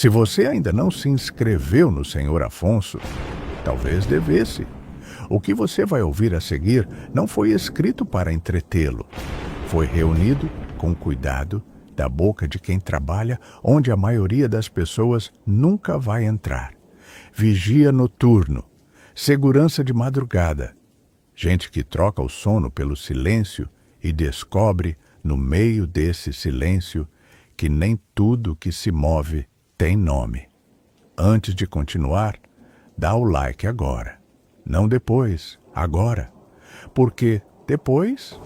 Se você ainda não se inscreveu no Senhor Afonso, talvez devesse. O que você vai ouvir a seguir não foi escrito para entretê-lo. Foi reunido, com cuidado, da boca de quem trabalha onde a maioria das pessoas nunca vai entrar. Vigia noturno, segurança de madrugada, gente que troca o sono pelo silêncio e descobre, no meio desse silêncio, que nem tudo que se move tem nome. Antes de continuar, dá o like agora. Não depois, agora. Porque depois...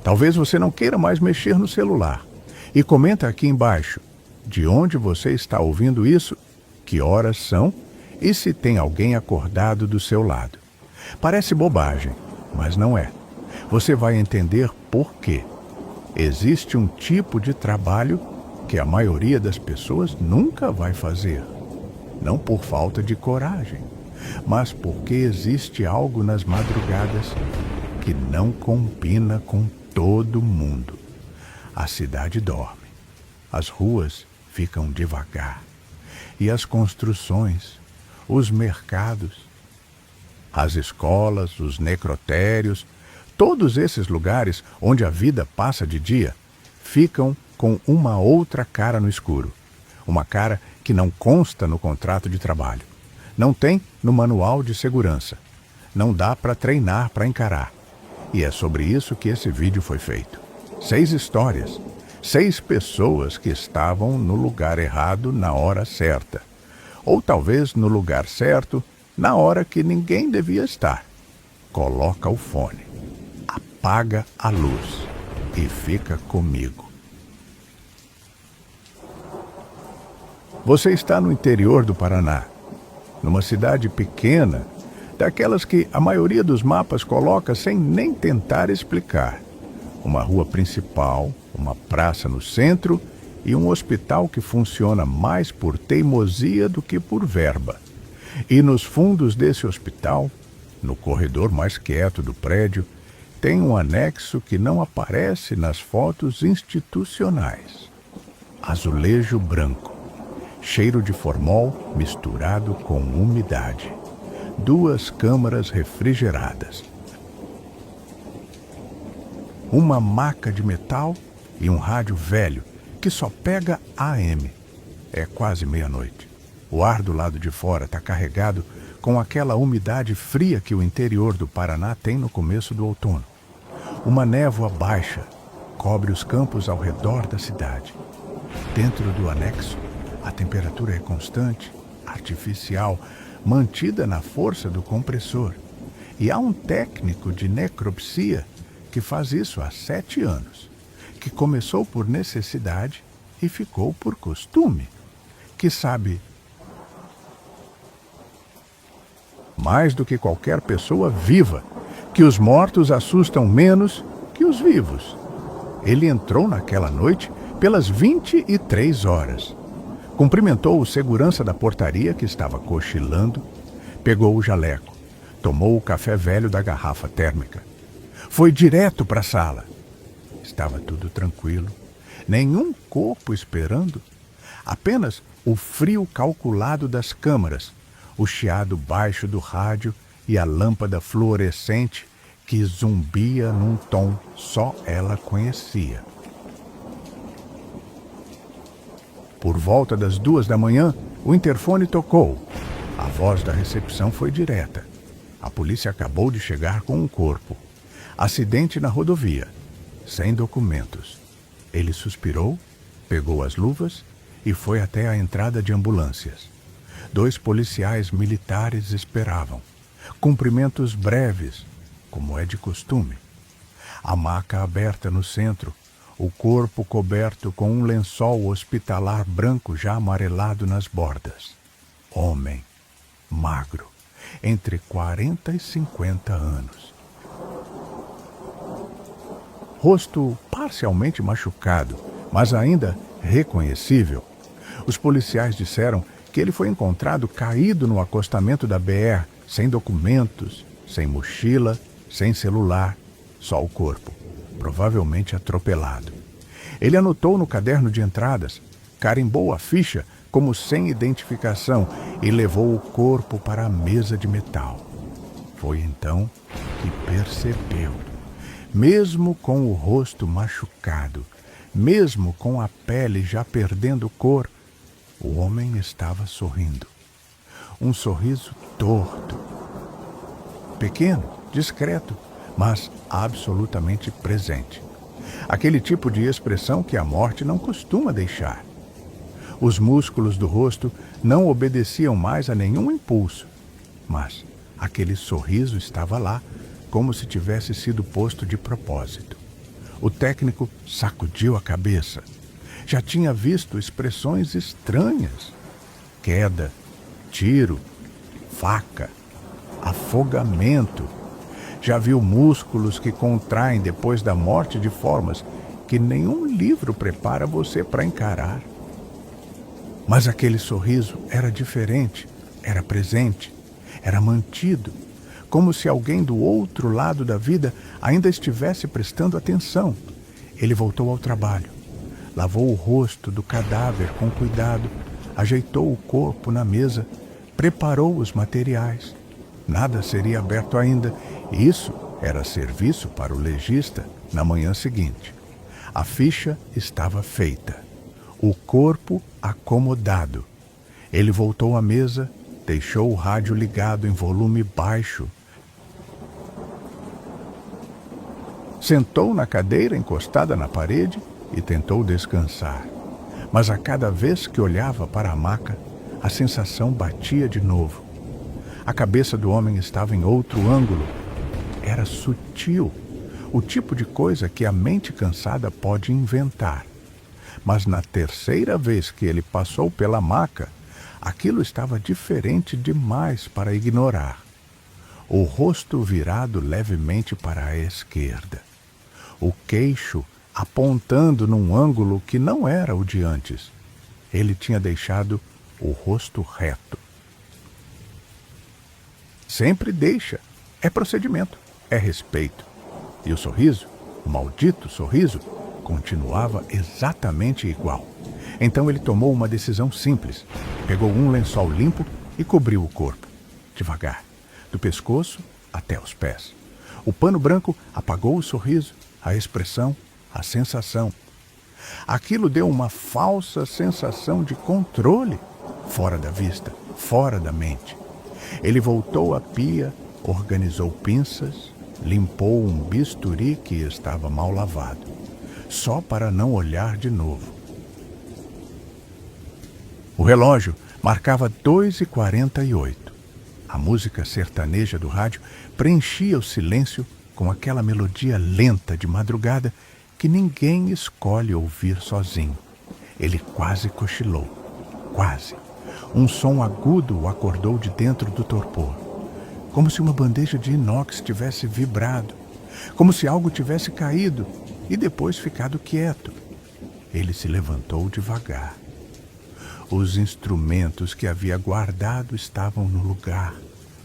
Talvez você não queira mais mexer no celular. E comenta aqui embaixo de onde você está ouvindo isso, que horas são e se tem alguém acordado do seu lado. Parece bobagem, mas não é. Você vai entender por quê. Existe um tipo de trabalho que a maioria das pessoas nunca vai fazer. Não por falta de coragem, mas porque existe algo nas madrugadas que não combina com todo mundo. A cidade dorme, as ruas ficam devagar, e as construções, os mercados, as escolas, os necrotérios, todos esses lugares onde a vida passa de dia, ficam com uma outra cara no escuro. Uma cara que não consta no contrato de trabalho. Não tem no manual de segurança. Não dá para treinar para encarar. E é sobre isso que esse vídeo foi feito. 6 histórias. 6 pessoas que estavam no lugar errado na hora certa. Ou talvez no lugar certo na hora que ninguém devia estar. Coloca o fone. Apaga a luz. E fica comigo. Você está no interior do Paraná. Numa cidade pequena, daquelas que a maioria dos mapas coloca sem nem tentar explicar. Uma rua principal, uma praça no centro e um hospital que funciona mais por teimosia do que por verba. E nos fundos desse hospital, no corredor mais quieto do prédio, tem um anexo que não aparece nas fotos institucionais. Azulejo branco, cheiro de formol misturado com umidade. 2 câmaras refrigeradas. Uma maca de metal e um rádio velho que só pega AM. É quase meia-noite. O ar do lado de fora está carregado com aquela umidade fria que o interior do Paraná tem no começo do outono. Uma névoa baixa cobre os campos ao redor da cidade. Dentro do anexo, a temperatura é constante, artificial, mantida na força do compressor. E há um técnico de necropsia que faz isso há 7 anos, que começou por necessidade e ficou por costume, que sabe mais do que qualquer pessoa viva, que os mortos assustam menos que os vivos. Ele entrou naquela noite pelas 23 horas. Cumprimentou o segurança da portaria que estava cochilando, pegou o jaleco, tomou o café velho da garrafa térmica. Foi direto para a sala. Estava tudo tranquilo, nenhum corpo esperando, apenas o frio calculado das câmaras, o chiado baixo do rádio e a lâmpada fluorescente que zumbia num tom só ela conhecia. Por volta das 2 da manhã, o interfone tocou. A voz da recepção foi direta. A polícia acabou de chegar com um corpo. Acidente na rodovia. Sem documentos. Ele suspirou, pegou as luvas e foi até a entrada de ambulâncias. 2 policiais militares esperavam. Cumprimentos breves, como é de costume. A maca aberta no centro, o corpo coberto com um lençol hospitalar branco já amarelado nas bordas. Homem, magro, entre 40 e 50 anos. Rosto parcialmente machucado, mas ainda reconhecível. Os policiais disseram que ele foi encontrado caído no acostamento da BR, sem documentos, sem mochila, sem celular, só o corpo, provavelmente atropelado. Ele anotou no caderno de entradas: carimbou a ficha como sem identificação e levou o corpo para a mesa de metal. Foi então que percebeu, mesmo com o rosto machucado, mesmo com a pele já perdendo cor, o homem estava sorrindo. Um sorriso torto, pequeno, discreto, mas absolutamente presente. Aquele tipo de expressão que a morte não costuma deixar. Os músculos do rosto não obedeciam mais a nenhum impulso, mas aquele sorriso estava lá, como se tivesse sido posto de propósito. O técnico sacudiu a cabeça. Já tinha visto expressões estranhas: queda, tiro, faca, afogamento. Já viu músculos que contraem depois da morte de formas que nenhum livro prepara você para encarar. Mas aquele sorriso era diferente, era presente, era mantido, como se alguém do outro lado da vida ainda estivesse prestando atenção. Ele voltou ao trabalho, lavou o rosto do cadáver com cuidado, ajeitou o corpo na mesa, preparou os materiais. Nada seria aberto ainda, e isso era serviço para o legista na manhã seguinte. A ficha estava feita, o corpo acomodado. Ele voltou à mesa, deixou o rádio ligado em volume baixo. Sentou na cadeira encostada na parede e tentou descansar. Mas a cada vez que olhava para a maca, a sensação batia de novo. A cabeça do homem estava em outro ângulo. Era sutil, o tipo de coisa que a mente cansada pode inventar. Mas na terceira vez que ele passou pela maca, aquilo estava diferente demais para ignorar. O rosto virado levemente para a esquerda. O queixo apontando num ângulo que não era o de antes. Ele tinha deixado o rosto reto. Sempre deixa. É procedimento. É respeito. E o sorriso, o maldito sorriso, continuava exatamente igual. Então ele tomou uma decisão simples. Pegou um lençol limpo e cobriu o corpo. Devagar, do pescoço até os pés. O pano branco apagou o sorriso, a expressão, a sensação. Aquilo deu uma falsa sensação de controle, fora da vista, fora da mente. Ele voltou à pia, organizou pinças, limpou um bisturi que estava mal lavado, só para não olhar de novo. O relógio marcava 2h48. A música sertaneja do rádio preenchia o silêncio com aquela melodia lenta de madrugada que ninguém escolhe ouvir sozinho. Ele quase cochilou. Quase. Um som agudo o acordou de dentro do torpor. Como se uma bandeja de inox tivesse vibrado. Como se algo tivesse caído e depois ficado quieto. Ele se levantou devagar. Os instrumentos que havia guardado estavam no lugar,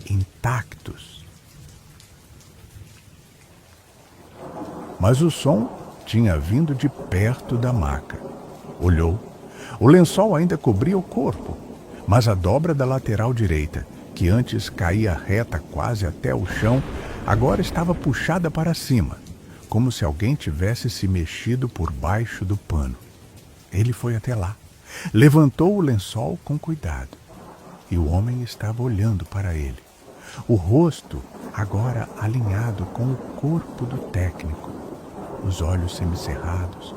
intactos. Mas o som tinha vindo de perto da maca. Olhou. O lençol ainda cobria o corpo, mas a dobra da lateral direita, que antes caía reta quase até o chão, agora estava puxada para cima, como se alguém tivesse se mexido por baixo do pano. Ele foi até lá, levantou o lençol com cuidado, e o homem estava olhando para ele. O rosto agora alinhado com o corpo do técnico, os olhos semicerrados,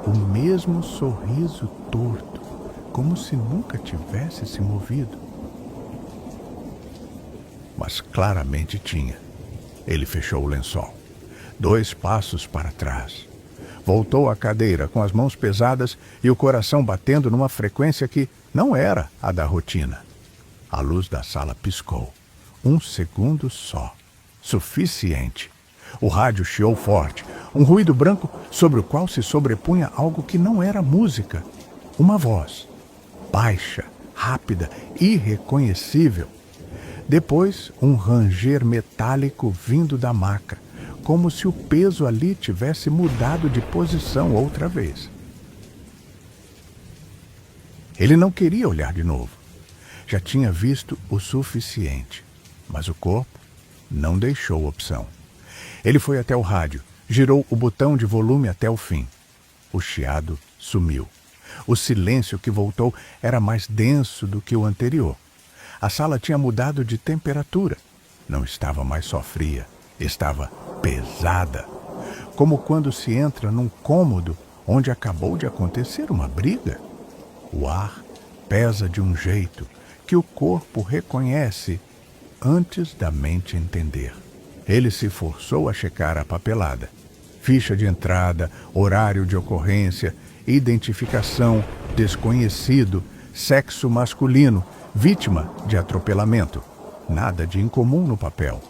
o mesmo sorriso torto, como se nunca tivesse se movido. Mas claramente tinha. Ele fechou o lençol. 2 passos para trás. Voltou à cadeira com as mãos pesadas e o coração batendo numa frequência que não era a da rotina. A luz da sala piscou. 1 segundo só. Suficiente. O rádio chiou forte. Um ruído branco sobre o qual se sobrepunha algo que não era música. Uma voz. Baixa, rápida, irreconhecível. Depois, um ranger metálico vindo da maca, como se o peso ali tivesse mudado de posição outra vez. Ele não queria olhar de novo. Já tinha visto o suficiente, mas o corpo não deixou opção. Ele foi até o rádio, girou o botão de volume até o fim. O chiado sumiu. O silêncio que voltou era mais denso do que o anterior. A sala tinha mudado de temperatura. Não estava mais só fria, estava pesada. Como quando se entra num cômodo onde acabou de acontecer uma briga. O ar pesa de um jeito que o corpo reconhece antes da mente entender. Ele se forçou a checar a papelada. Ficha de entrada, horário de ocorrência, identificação, desconhecido, sexo masculino, vítima de atropelamento. Nada de incomum no papel.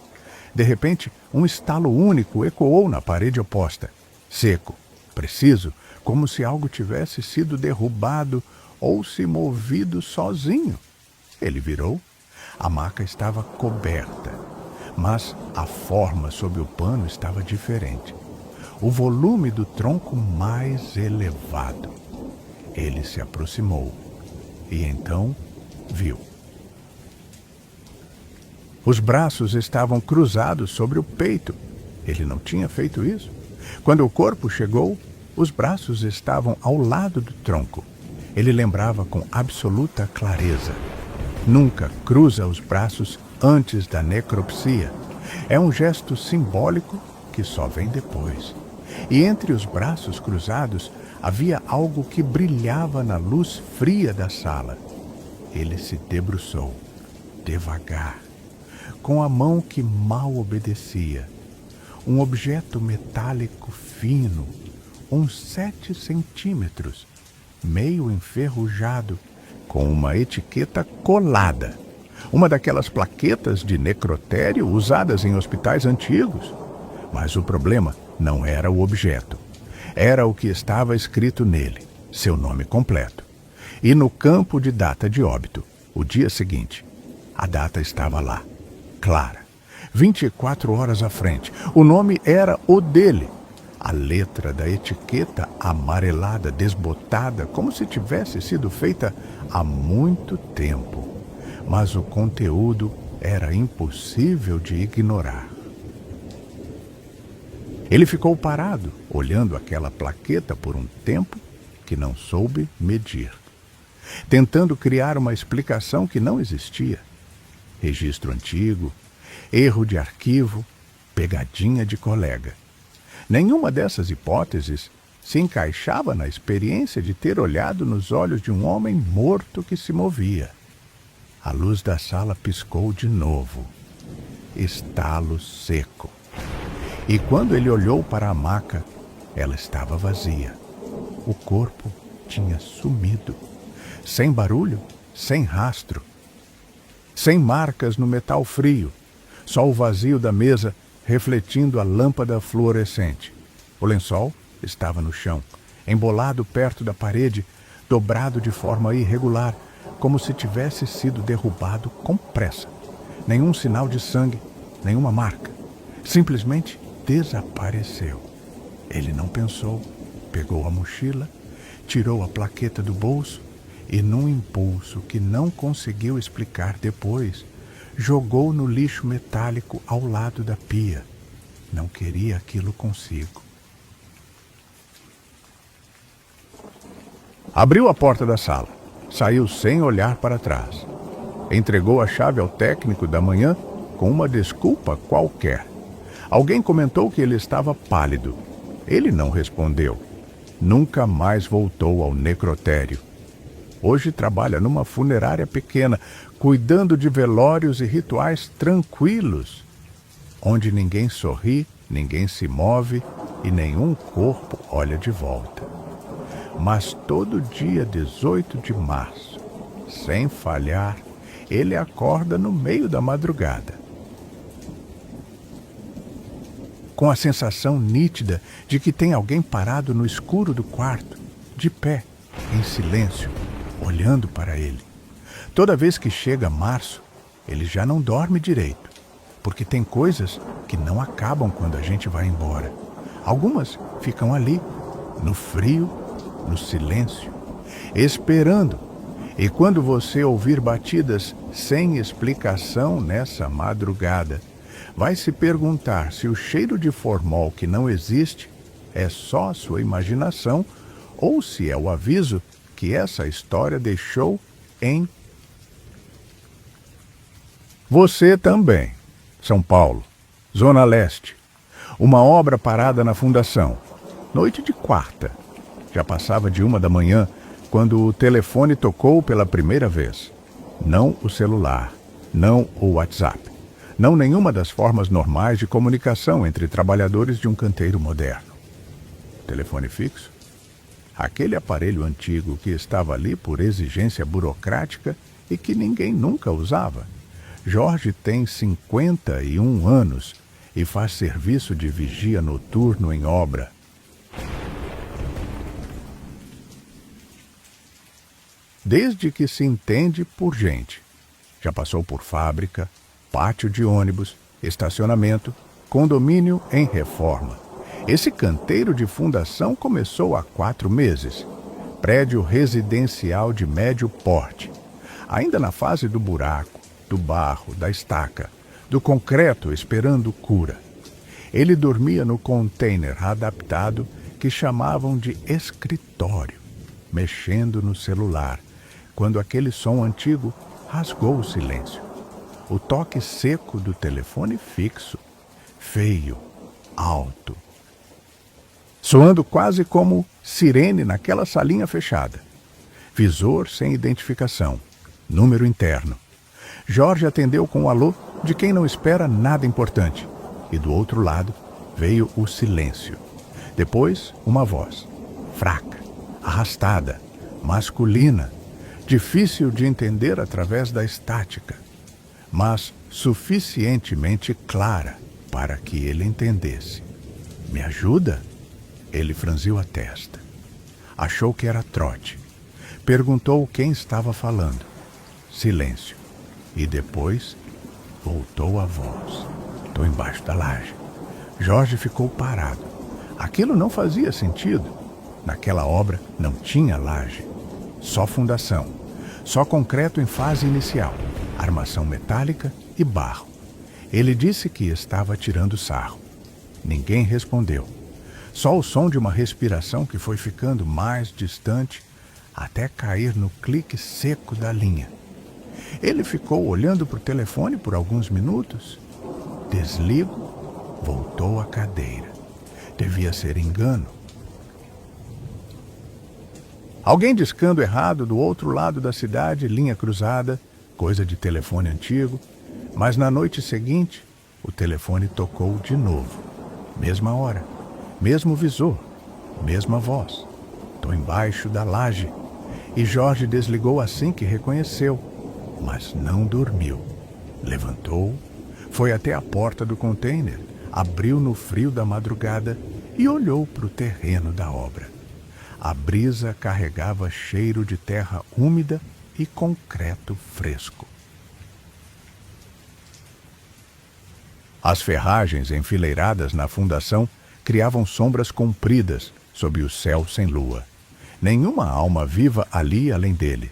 De repente, um estalo único ecoou na parede oposta. Seco, preciso, como se algo tivesse sido derrubado ou se movido sozinho. Ele virou. A maca estava coberta, mas a forma sob o pano estava diferente. O volume do tronco mais elevado. Ele se aproximou e então viu. Os braços estavam cruzados sobre o peito. Ele não tinha feito isso. Quando o corpo chegou, os braços estavam ao lado do tronco. Ele lembrava com absoluta clareza. Nunca cruza os braços antes da necropsia. É um gesto simbólico que só vem depois. E entre os braços cruzados havia algo que brilhava na luz fria da sala. Ele se debruçou, devagar, com a mão que mal obedecia. Um objeto metálico fino, uns 7 centímetros, meio enferrujado, com uma etiqueta colada. Uma daquelas plaquetas de necrotério usadas em hospitais antigos. Mas o problema não era o objeto. Era o que estava escrito nele, seu nome completo. E no campo de data de óbito, o dia seguinte, a data estava lá, clara, 24 horas à frente. O nome era o dele. A letra da etiqueta amarelada, desbotada, como se tivesse sido feita há muito tempo. Mas o conteúdo era impossível de ignorar. Ele ficou parado, olhando aquela plaqueta por um tempo que não soube medir, tentando criar uma explicação que não existia. Registro antigo, erro de arquivo, pegadinha de colega. Nenhuma dessas hipóteses se encaixava na experiência de ter olhado nos olhos de um homem morto que se movia. A luz da sala piscou de novo. Estalo seco. E quando ele olhou para a maca, ela estava vazia. O corpo tinha sumido. Sem barulho, sem rastro. Sem marcas no metal frio. Só o vazio da mesa refletindo a lâmpada fluorescente. O lençol estava no chão, embolado perto da parede, dobrado de forma irregular, como se tivesse sido derrubado com pressa. Nenhum sinal de sangue, nenhuma marca. Simplesmente desapareceu. Ele não pensou, pegou a mochila, tirou a plaqueta do bolso e, num impulso que não conseguiu explicar depois, jogou no lixo metálico ao lado da pia. Não queria aquilo consigo. Abriu a porta da sala. Saiu sem olhar para trás. Entregou a chave ao técnico da manhã com uma desculpa qualquer. Alguém comentou que ele estava pálido. Ele não respondeu. Nunca mais voltou ao necrotério. Hoje trabalha numa funerária pequena, cuidando de velórios e rituais tranquilos, onde ninguém sorri, ninguém se move e nenhum corpo olha de volta. Mas todo dia 18 de março, sem falhar, ele acorda no meio da madrugada. Com a sensação nítida de que tem alguém parado no escuro do quarto, de pé, em silêncio, olhando para ele. Toda vez que chega março, ele já não dorme direito, porque tem coisas que não acabam quando a gente vai embora. Algumas ficam ali, no frio, no silêncio, esperando, E quando você ouvir batidas sem explicação nessa madrugada, vai se perguntar se o cheiro de formol que não existe é só sua imaginação ou se é o aviso que essa história deixou em você também. São Paulo, Zona Leste. Uma obra parada na fundação. Noite de quarta. Já passava de 1 da manhã quando o telefone tocou pela primeira vez. Não o celular, não o WhatsApp, não nenhuma das formas normais de comunicação entre trabalhadores de um canteiro moderno. Telefone fixo? Aquele aparelho antigo que estava ali por exigência burocrática e que ninguém nunca usava. Jorge tem 51 anos e faz serviço de vigia noturno em obra. Desde que se entende por gente. Já passou por fábrica, pátio de ônibus, estacionamento, condomínio em reforma. Esse canteiro de fundação começou há 4 meses. Prédio residencial de médio porte. Ainda na fase do buraco, do barro, da estaca, do concreto esperando cura. Ele dormia no container adaptado que chamavam de escritório, mexendo no celular, quando aquele som antigo rasgou o silêncio. O toque seco do telefone fixo, feio, alto, soando quase como sirene naquela salinha fechada. Visor sem identificação, número interno. Jorge atendeu com um alô de quem não espera nada importante. E do outro lado veio o silêncio. Depois, uma voz, fraca, arrastada, masculina, difícil de entender através da estática, mas suficientemente clara para que ele entendesse. Me ajuda? Ele franziu a testa. Achou que era trote. Perguntou quem estava falando. Silêncio. E depois voltou a voz. Estou embaixo da laje. Jorge ficou parado. Aquilo não fazia sentido. Naquela obra não tinha laje. Só fundação. Só concreto em fase inicial. Armação metálica e barro. Ele disse que estava tirando sarro. Ninguém respondeu. Só o som de uma respiração que foi ficando mais distante até cair no clique seco da linha. Ele ficou olhando para o telefone por alguns minutos. Desligo, voltou à cadeira. Devia ser engano. Alguém discando errado do outro lado da cidade, linha cruzada, coisa de telefone antigo. Mas na noite seguinte, o telefone tocou de novo. Mesma hora, mesmo visor, mesma voz. Estou embaixo da laje. E Jorge desligou assim que reconheceu, mas não dormiu. Levantou, foi até a porta do container, abriu no frio da madrugada e olhou para o terreno da obra. A brisa carregava cheiro de terra úmida e concreto fresco. As ferragens enfileiradas na fundação criavam sombras compridas sob o céu sem lua. Nenhuma alma viva ali além dele.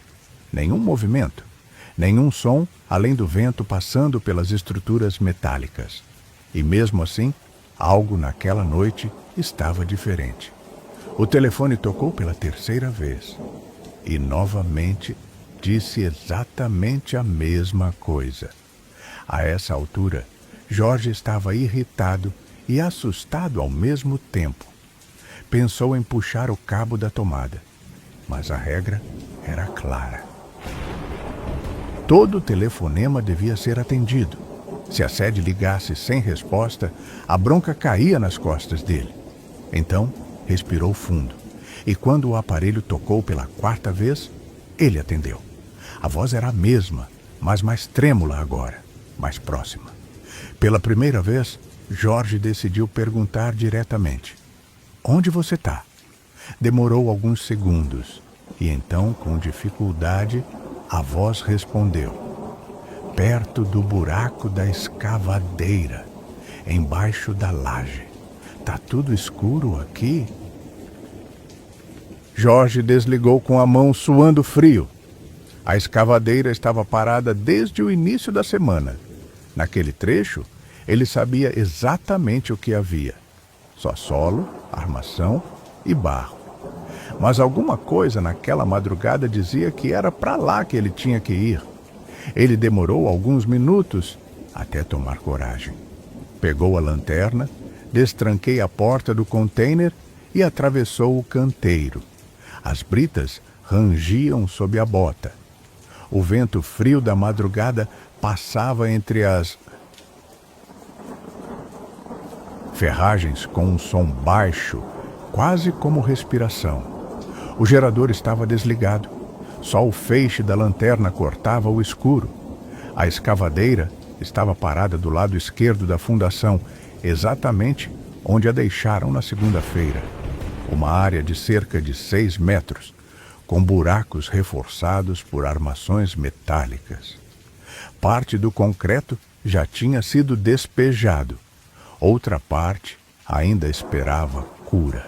Nenhum movimento. Nenhum som além do vento passando pelas estruturas metálicas. E mesmo assim, algo naquela noite estava diferente. O telefone tocou pela terceira vez. E novamente disse exatamente a mesma coisa. A essa altura, Jorge estava irritado e assustado ao mesmo tempo. Pensou em puxar o cabo da tomada, mas a regra era clara. Todo telefonema devia ser atendido. Se a sede ligasse sem resposta, a bronca caía nas costas dele. Então, respirou fundo, e quando o aparelho tocou pela 4ª vez, ele atendeu. A voz era a mesma, mas mais trêmula agora, mais próxima. Pela primeira vez, Jorge decidiu perguntar diretamente: "Onde você está?" Demorou alguns segundos, e então, com dificuldade, a voz respondeu: "Perto do buraco da escavadeira, embaixo da laje. Tá tudo escuro aqui?" Jorge desligou com a mão suando frio. A escavadeira estava parada desde o início da semana. Naquele trecho, ele sabia exatamente o que havia. Só solo, armação e barro. Mas alguma coisa naquela madrugada dizia que era para lá que ele tinha que ir. Ele demorou alguns minutos até tomar coragem. Pegou a lanterna, destranquei a porta do container e atravessou o canteiro. As britas rangiam sob a bota. O vento frio da madrugada passava entre as ferragens com um som baixo, quase como respiração. O gerador estava desligado. Só o feixe da lanterna cortava o escuro. A escavadeira estava parada do lado esquerdo da fundação, exatamente onde a deixaram na segunda-feira. Uma área de cerca de 6 metros, com buracos reforçados por armações metálicas. Parte do concreto já tinha sido despejado. Outra parte ainda esperava cura.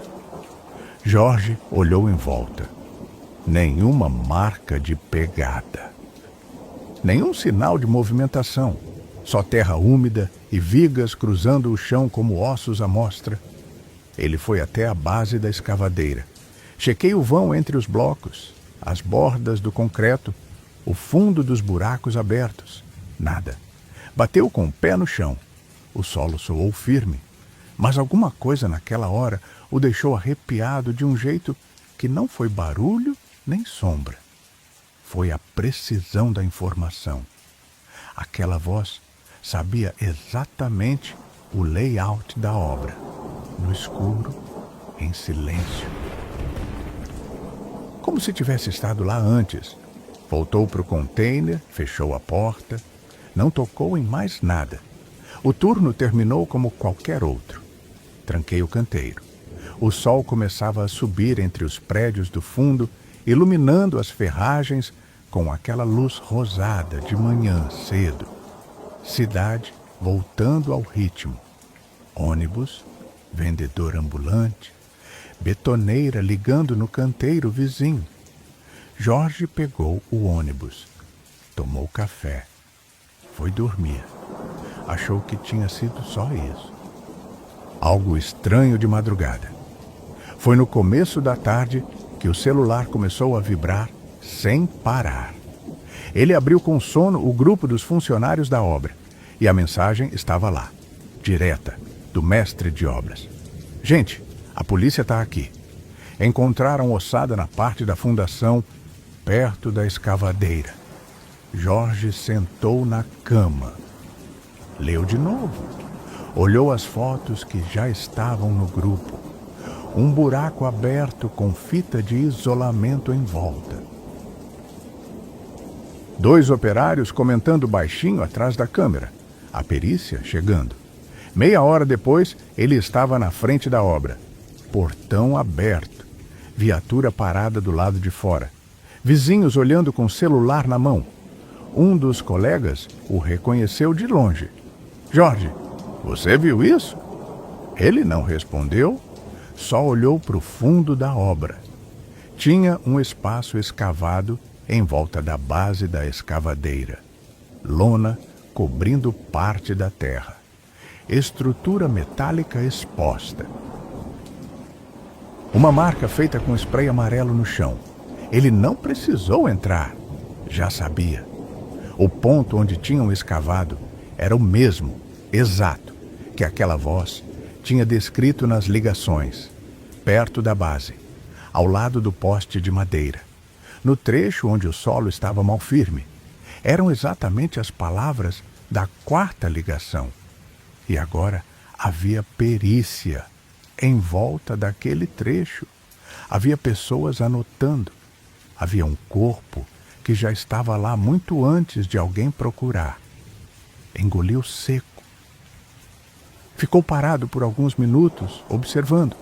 Jorge olhou em volta. Nenhuma marca de pegada. Nenhum sinal de movimentação. Só terra úmida e vigas cruzando o chão como ossos à mostra. Ele foi até a base da escavadeira. Chequei o vão entre os blocos, as bordas do concreto, o fundo dos buracos abertos. Nada. Bateu com o pé no chão. O solo soou firme, mas alguma coisa naquela hora o deixou arrepiado de um jeito que não foi barulho nem sombra. Foi a precisão da informação. Aquela voz sabia exatamente o layout da obra, no escuro, em silêncio. Como se tivesse estado lá antes. Voltou para o container, fechou a porta, não tocou em mais nada. O turno terminou como qualquer outro. Tranquei o canteiro. O sol começava a subir entre os prédios do fundo, iluminando as ferragens com aquela luz rosada de manhã cedo. Cidade voltando ao ritmo. Ônibus, vendedor ambulante, betoneira ligando no canteiro vizinho. Jorge pegou o ônibus, tomou café, foi dormir. Achou que tinha sido só isso. Algo estranho de madrugada. Foi no começo da tarde que o celular começou a vibrar sem parar. Ele abriu com sono o grupo dos funcionários da obra e a mensagem estava lá, direta, do mestre de obras. Gente, a polícia está aqui. Encontraram ossada na parte da fundação, perto da escavadeira. Jorge sentou na cama. Leu de novo. Olhou as fotos que já estavam no grupo. Um buraco aberto com fita de isolamento em volta. 2 operários comentando baixinho atrás da câmera. A perícia chegando. Meia hora depois, ele estava na frente da obra. Portão aberto. Viatura parada do lado de fora. Vizinhos olhando com celular na mão. Um dos colegas o reconheceu de longe. Jorge, você viu isso? Ele não respondeu, só olhou para o fundo da obra. Tinha um espaço escavado em volta da base da escavadeira. Lona cobrindo parte da terra. Estrutura metálica exposta. Uma marca feita com spray amarelo no chão. Ele não precisou entrar. Já sabia. O ponto onde tinham escavado era o mesmo, exato, que aquela voz tinha descrito nas ligações, perto da base, ao lado do poste de madeira, no trecho onde o solo estava mal firme. Eram exatamente as palavras da 4ª ligação. E agora havia perícia em volta daquele trecho. Havia pessoas anotando. Havia um corpo que já estava lá muito antes de alguém procurar. Engoliu seco. Ficou parado por alguns minutos, observando.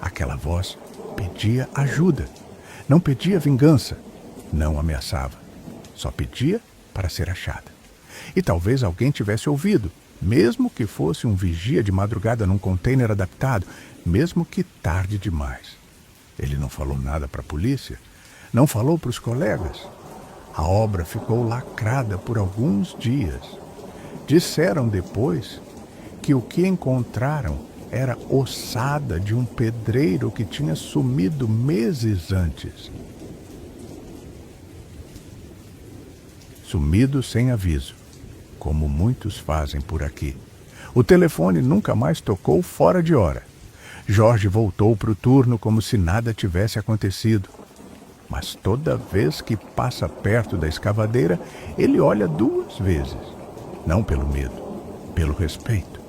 Aquela voz pedia ajuda. Não pedia vingança. Não ameaçava. Só pedia para ser achada. E talvez alguém tivesse ouvido, mesmo que fosse um vigia de madrugada num container adaptado, mesmo que tarde demais. Ele não falou nada para a polícia. Não falou para os colegas. A obra ficou lacrada por alguns dias. Disseram depois que o que encontraram era ossada de um pedreiro que tinha sumido meses antes. Sumido sem aviso, como muitos fazem por aqui. O telefone nunca mais tocou fora de hora. Jorge voltou para o turno como se nada tivesse acontecido. Mas toda vez que passa perto da escavadeira, ele olha 2 vezes. Não pelo medo, pelo respeito.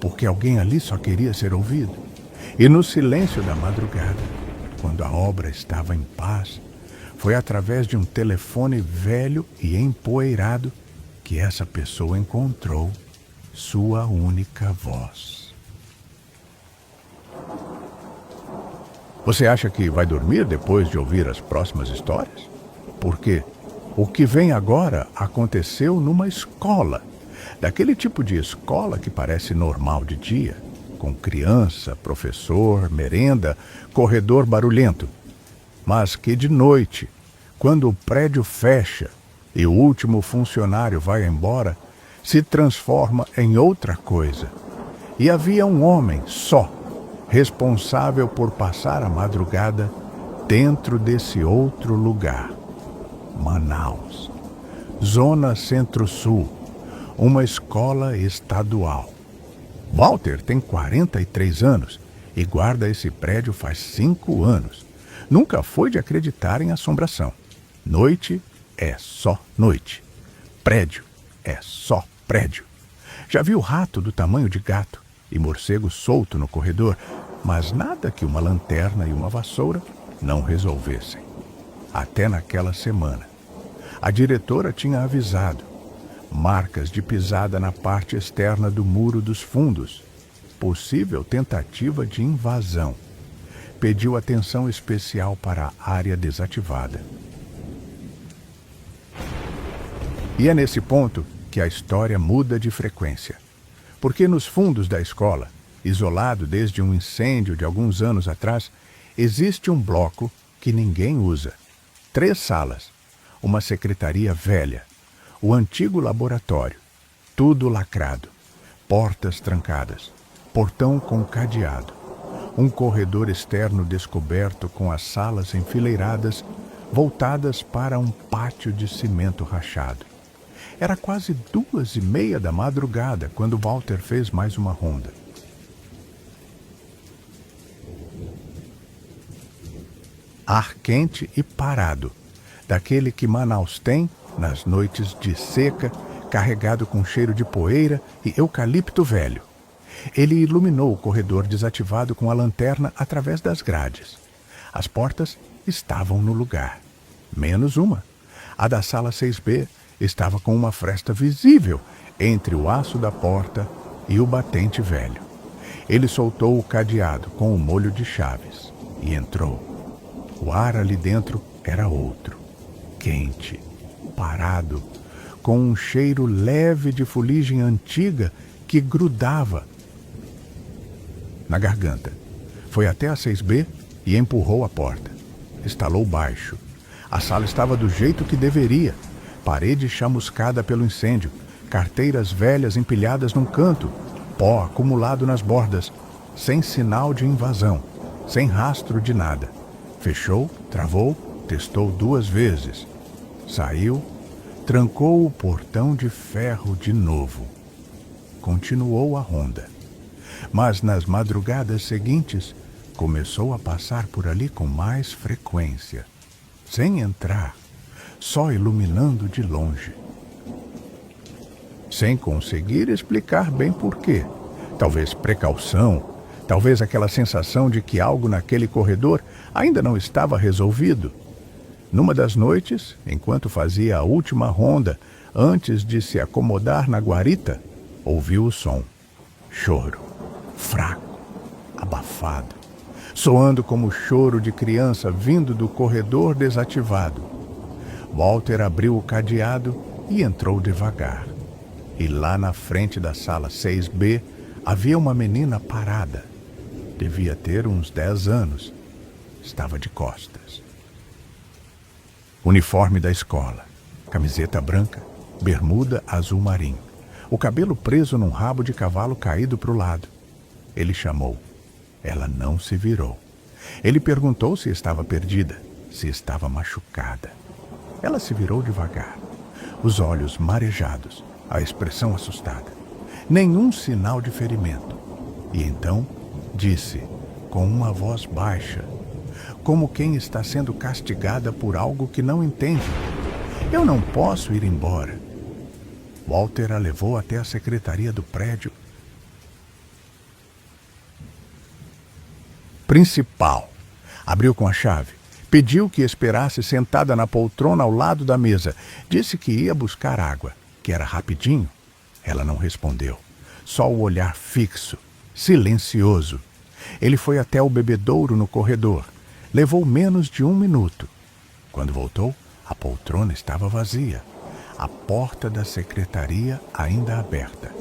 Porque alguém ali só queria ser ouvido. E no silêncio da madrugada, quando a obra estava em paz, foi através de um telefone velho e empoeirado que essa pessoa encontrou sua única voz. Você acha que vai dormir depois de ouvir as próximas histórias? Porque o que vem agora aconteceu numa escola. Daquele tipo de escola que parece normal de dia, com criança, professor, merenda, corredor barulhento. Mas que de noite, quando o prédio fecha e o último funcionário vai embora, se transforma em outra coisa. E havia um homem só, responsável por passar a madrugada dentro desse outro lugar. Manaus, Zona Centro-Sul, uma escola estadual. Walter tem 43 anos e guarda esse prédio faz 5 anos. Nunca foi de acreditar em assombração. Noite é só noite. Prédio é só prédio. Já viu rato do tamanho de gato e morcego solto no corredor, mas nada que uma lanterna e uma vassoura não resolvessem. Até naquela semana. A diretora tinha avisado. Marcas de pisada na parte externa do muro dos fundos. Possível tentativa de invasão. Pediu atenção especial para a área desativada. E é nesse ponto que a história muda de frequência. Porque nos fundos da escola, isolado desde um incêndio de alguns anos atrás, existe um bloco que ninguém usa. 3 salas, uma secretaria velha, o antigo laboratório, tudo lacrado, portas trancadas, portão com cadeado, um corredor externo descoberto com as salas enfileiradas, voltadas para um pátio de cimento rachado. Era quase 2:30 da madrugada quando Walter fez mais uma ronda. Ar quente e parado, daquele que Manaus tem nas noites de seca, carregado com cheiro de poeira e eucalipto velho. Ele iluminou o corredor desativado com a lanterna através das grades. As portas estavam no lugar, menos uma. A da sala 6B estava com uma fresta visível entre o aço da porta e o batente velho. Ele soltou o cadeado com o molho de chaves e entrou. O ar ali dentro era outro, quente, parado, com um cheiro leve de fuligem antiga que grudava na garganta. Foi até a 6B e empurrou a porta. Estalou baixo. A sala estava do jeito que deveria. Parede chamuscada pelo incêndio, carteiras velhas empilhadas num canto, pó acumulado nas bordas, sem sinal de invasão, sem rastro de nada. Fechou, travou, testou 2 vezes. Saiu, trancou o portão de ferro de novo. Continuou a ronda. Mas nas madrugadas seguintes, começou a passar por ali com mais frequência. Sem entrar, só iluminando de longe. Sem conseguir explicar bem porquê. Talvez precaução, talvez aquela sensação de que algo naquele corredor ainda não estava resolvido. Numa das noites, enquanto fazia a última ronda, antes de se acomodar na guarita, ouviu o som. Choro, fraco, abafado, soando como choro de criança vindo do corredor desativado. Walter abriu o cadeado e entrou devagar. E lá na frente da sala 6B havia uma menina parada. Devia ter uns 10 anos. Estava de costas. Uniforme da escola, camiseta branca, bermuda azul marinho, o cabelo preso num rabo de cavalo caído para o lado. Ele chamou. Ela não se virou. Ele perguntou se estava perdida, se estava machucada. Ela se virou devagar, os olhos marejados, a expressão assustada. Nenhum sinal de ferimento. E então disse, com uma voz baixa, como quem está sendo castigada por algo que não entende: eu não posso ir embora. Walter a levou até a secretaria do prédio principal. Abriu com a chave. Pediu que esperasse sentada na poltrona ao lado da mesa. Disse que ia buscar água, que era rapidinho. Ela não respondeu. Só o olhar fixo, silencioso. Ele foi até o bebedouro no corredor. Levou menos de 1 minuto. Quando voltou, a poltrona estava vazia. A porta da secretaria ainda aberta.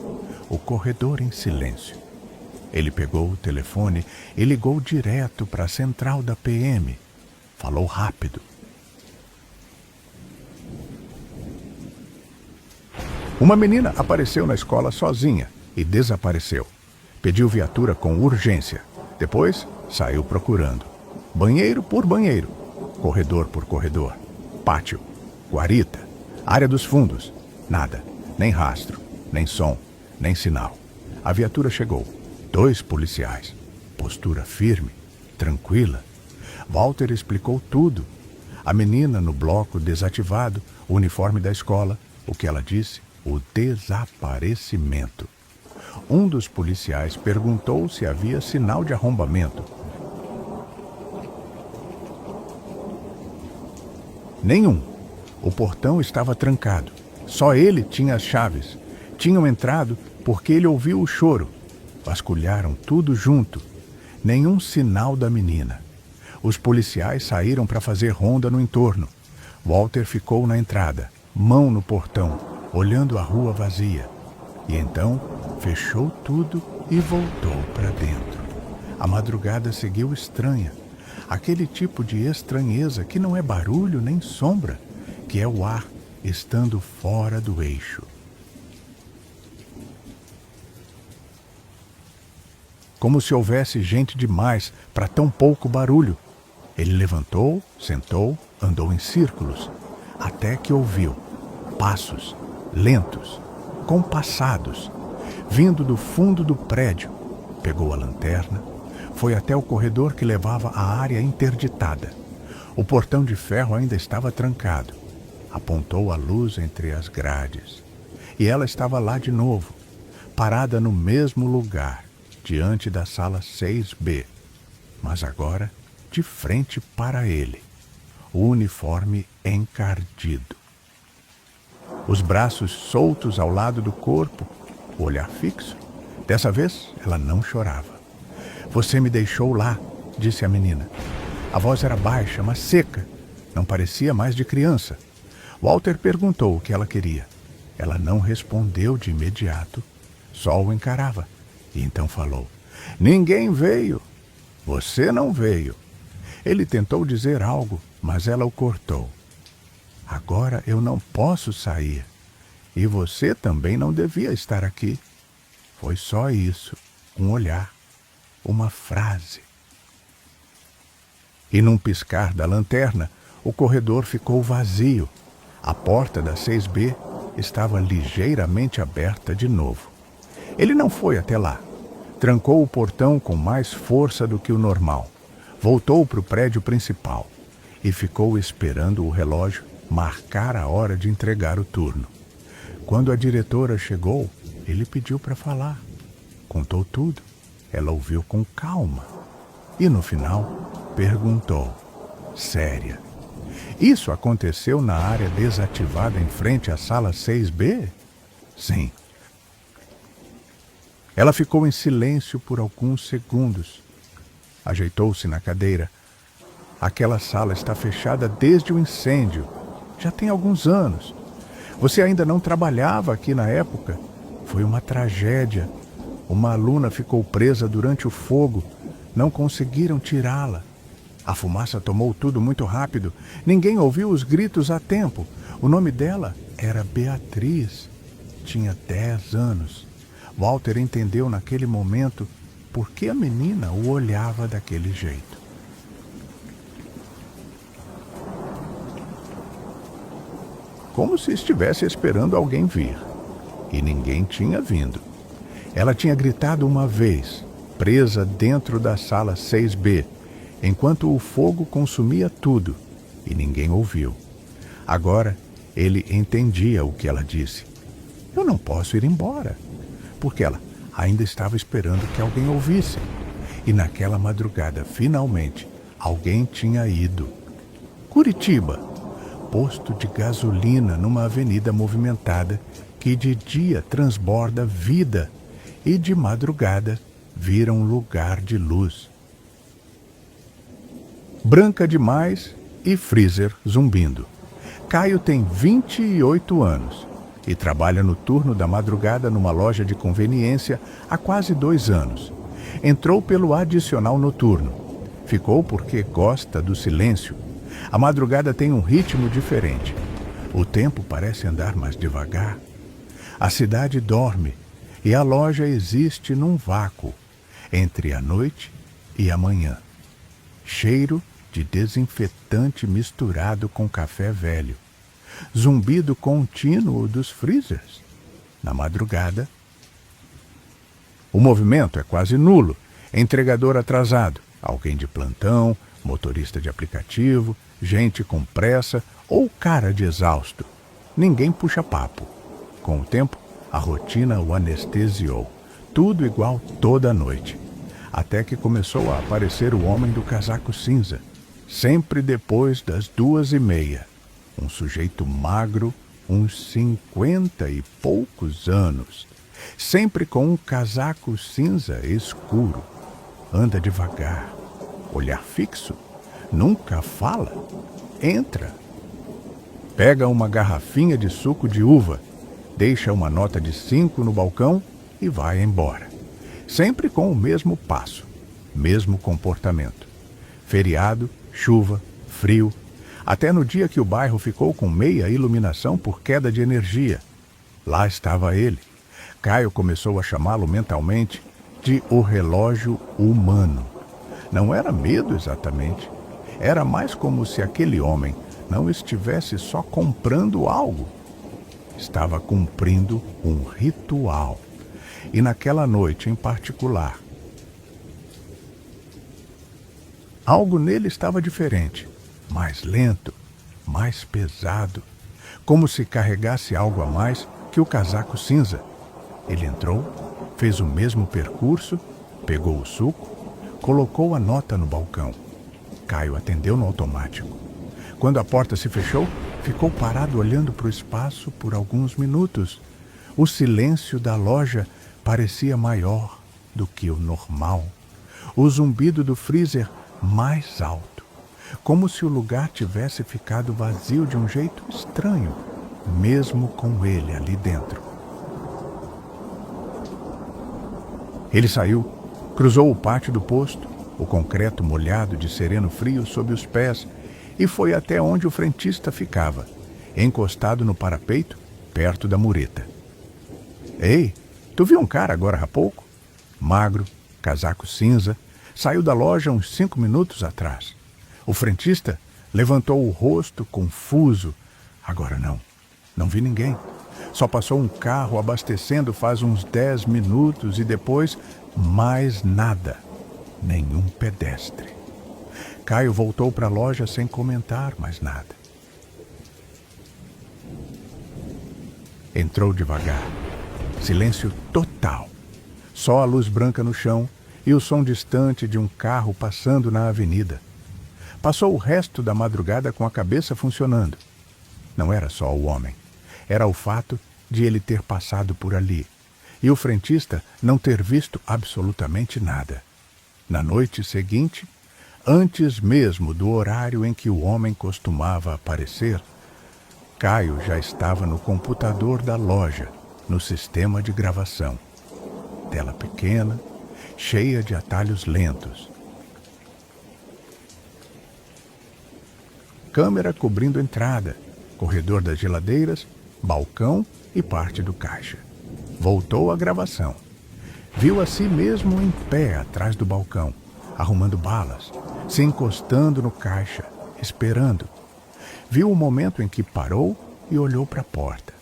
O corredor em silêncio. Ele pegou o telefone e ligou direto para a central da PM. Falou rápido. Uma menina apareceu na escola sozinha e desapareceu. Pediu viatura com urgência. Depois, saiu procurando. Banheiro por banheiro, corredor por corredor, pátio, guarita, área dos fundos. Nada, nem rastro, nem som, nem sinal. A viatura chegou. 2 policiais. Postura firme, tranquila. Walter explicou tudo. A menina no bloco desativado, o uniforme da escola, o que ela disse, o desaparecimento. Um dos policiais perguntou se havia sinal de arrombamento. Nenhum. O portão estava trancado. Só ele tinha as chaves. Tinham entrado porque ele ouviu o choro. Vasculharam tudo junto. Nenhum sinal da menina. Os policiais saíram para fazer ronda no entorno. Walter ficou na entrada, mão no portão, olhando a rua vazia. E então fechou tudo e voltou para dentro. A madrugada seguiu estranha. Aquele tipo de estranheza que não é barulho nem sombra, que é o ar estando fora do eixo. Como se houvesse gente demais para tão pouco barulho. Ele levantou, sentou, andou em círculos, até que ouviu passos lentos, compassados, vindo do fundo do prédio. Pegou a lanterna, foi até o corredor que levava à área interditada. O portão de ferro ainda estava trancado. Apontou a luz entre as grades. E ela estava lá de novo, parada no mesmo lugar, diante da sala 6B, mas agora de frente para ele, o uniforme encardido. Os braços soltos ao lado do corpo, o olhar fixo. Dessa vez, ela não chorava. Você me deixou lá, disse a menina. A voz era baixa, mas seca. Não parecia mais de criança. Walter perguntou o que ela queria. Ela não respondeu de imediato. Só o encarava. E então falou. Ninguém veio. Você não veio. Ele tentou dizer algo, mas ela o cortou. Agora eu não posso sair. E você também não devia estar aqui. Foi só isso. Um olhar. Uma frase. E num piscar da lanterna, o corredor ficou vazio. A porta da 6B estava ligeiramente aberta de novo. Ele não foi até lá. Trancou o portão com mais força do que o normal. Voltou para o prédio principal e ficou esperando o relógio marcar a hora de entregar o turno. Quando a diretora chegou, ele pediu para falar. Contou tudo. Ela ouviu com calma. E no final, perguntou, séria. Isso aconteceu na área desativada em frente à sala 6B? Sim. Ela ficou em silêncio por alguns segundos. Ajeitou-se na cadeira. Aquela sala está fechada desde o incêndio. Já tem alguns anos. Você ainda não trabalhava aqui na época. Foi uma tragédia. Uma aluna ficou presa durante o fogo. Não conseguiram tirá-la. A fumaça tomou tudo muito rápido. Ninguém ouviu os gritos a tempo. O nome dela era Beatriz. Tinha 10 anos. Walter entendeu naquele momento por que a menina o olhava daquele jeito. Como se estivesse esperando alguém vir. E ninguém tinha vindo. Ela tinha gritado uma vez, presa dentro da sala 6B, enquanto o fogo consumia tudo, e ninguém ouviu. Agora, ele entendia o que ela disse. Eu não posso ir embora, porque ela ainda estava esperando que alguém ouvisse. E naquela madrugada, finalmente, alguém tinha ido. Curitiba, posto de gasolina numa avenida movimentada que de dia transborda vida e de madrugada vira um lugar de luz. Branca demais e freezer zumbindo. Caio tem 28 anos e trabalha no turno da madrugada numa loja de conveniência há quase 2 anos. Entrou pelo adicional noturno. Ficou porque gosta do silêncio. A madrugada tem um ritmo diferente. O tempo parece andar mais devagar. A cidade dorme e a loja existe num vácuo entre a noite e a manhã. Cheiro de desinfetante misturado com café velho. Zumbido contínuo dos freezers. Na madrugada, o movimento é quase nulo. Entregador atrasado, alguém de plantão, motorista de aplicativo, gente com pressa ou cara de exausto. Ninguém puxa papo. Com o tempo, a rotina o anestesiou. Tudo igual toda noite. Até que começou a aparecer o homem do casaco cinza. Sempre depois das 2:30. Um sujeito magro, uns 50 e poucos anos. Sempre com um casaco cinza escuro. Anda devagar. Olhar fixo. Nunca fala. Entra. Pega uma garrafinha de suco de uva. Deixa uma nota de 5 no balcão e vai embora. Sempre com o mesmo passo, mesmo comportamento. Feriado, chuva, frio, até no dia que o bairro ficou com meia iluminação por queda de energia. Lá estava ele. Caio começou a chamá-lo mentalmente de o relógio humano. Não era medo exatamente. Era mais como se aquele homem não estivesse só comprando algo. Estava cumprindo um ritual. E naquela noite em particular, algo nele estava diferente, mais lento, mais pesado, como se carregasse algo a mais que o casaco cinza. Ele entrou, fez o mesmo percurso, pegou o suco, colocou a nota no balcão. Caio atendeu no automático. Quando a porta se fechou, ficou parado olhando para o espaço por alguns minutos. O silêncio da loja parecia maior do que o normal. O zumbido do freezer mais alto. Como se o lugar tivesse ficado vazio de um jeito estranho, mesmo com ele ali dentro. Ele saiu, cruzou o pátio do posto, o concreto molhado de sereno frio sob os pés, e foi até onde o frentista ficava, encostado no parapeito, perto da mureta. Ei, tu viu um cara agora há pouco? Magro, casaco cinza, saiu da loja uns 5 minutos atrás. O frentista levantou o rosto confuso. Agora não vi ninguém. Só passou um carro abastecendo faz uns 10 minutos e depois mais nada. Nenhum pedestre. Caio voltou para a loja sem comentar mais nada. Entrou devagar. Silêncio total. Só a luz branca no chão e o som distante de um carro passando na avenida. Passou o resto da madrugada com a cabeça funcionando. Não era só o homem. Era o fato de ele ter passado por ali e o frentista não ter visto absolutamente nada. Na noite seguinte, antes mesmo do horário em que o homem costumava aparecer, Caio já estava no computador da loja, no sistema de gravação. Tela pequena, cheia de atalhos lentos. Câmera cobrindo entrada, corredor das geladeiras, balcão e parte do caixa. Voltou à gravação. Viu a si mesmo em pé atrás do balcão, arrumando balas, se encostando no caixa, esperando. Viu o momento em que parou e olhou para a porta.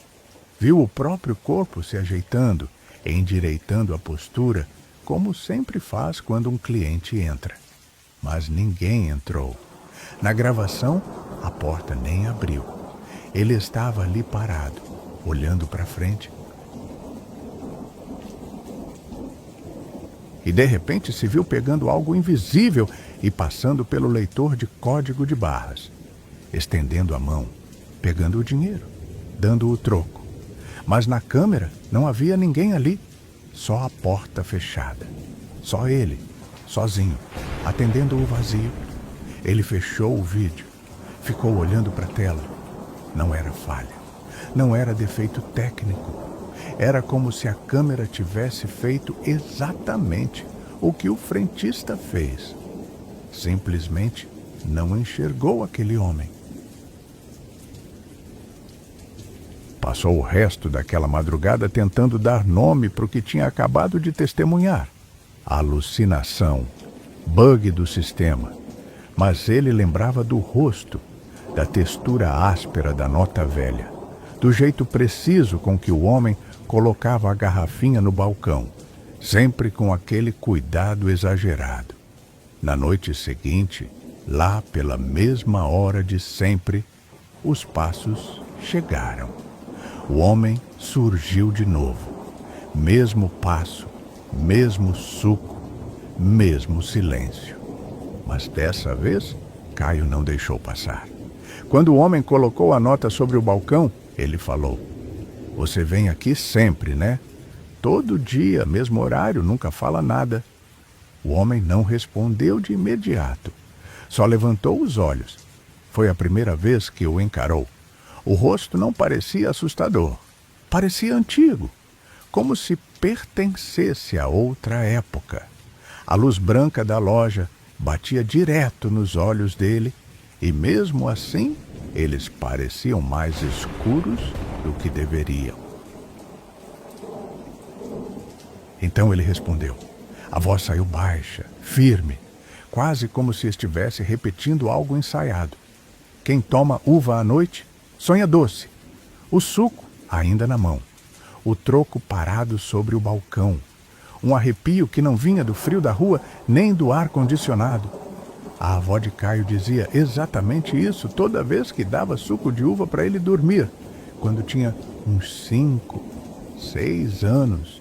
Viu o próprio corpo se ajeitando, endireitando a postura, como sempre faz quando um cliente entra. Mas ninguém entrou. Na gravação, a porta nem abriu. Ele estava ali parado, olhando para frente. E de repente se viu pegando algo invisível e passando pelo leitor de código de barras, estendendo a mão, pegando o dinheiro, dando o troco. Mas na câmera não havia ninguém ali, só a porta fechada. Só ele, sozinho, atendendo o vazio. Ele fechou o vídeo, ficou olhando para a tela. Não era falha, não era defeito técnico. Era como se a câmera tivesse feito exatamente o que o frentista fez. Simplesmente não enxergou aquele homem. Passou o resto daquela madrugada tentando dar nome para o que tinha acabado de testemunhar. Alucinação, bug do sistema. Mas ele lembrava do rosto, da textura áspera da nota velha, do jeito preciso com que o homem colocava a garrafinha no balcão, sempre com aquele cuidado exagerado. Na noite seguinte, lá pela mesma hora de sempre, os passos chegaram. O homem surgiu de novo. Mesmo passo, mesmo suco, mesmo silêncio. Mas dessa vez, Caio não deixou passar. Quando o homem colocou a nota sobre o balcão, ele falou: "Você vem aqui sempre, né? Todo dia, mesmo horário, nunca fala nada." O homem não respondeu de imediato. Só levantou os olhos. Foi a primeira vez que o encarou. O rosto não parecia assustador. Parecia antigo, como se pertencesse a outra época. A luz branca da loja batia direto nos olhos dele e, mesmo assim, eles pareciam mais escuros do que deveriam. Então ele respondeu. A voz saiu baixa, firme, quase como se estivesse repetindo algo ensaiado. Quem toma uva à noite sonha doce. O suco ainda na mão. O troco parado sobre o balcão. Um arrepio que não vinha do frio da rua nem do ar-condicionado. A avó de Caio dizia exatamente isso toda vez que dava suco de uva para ele dormir, quando tinha uns 5, 6 anos.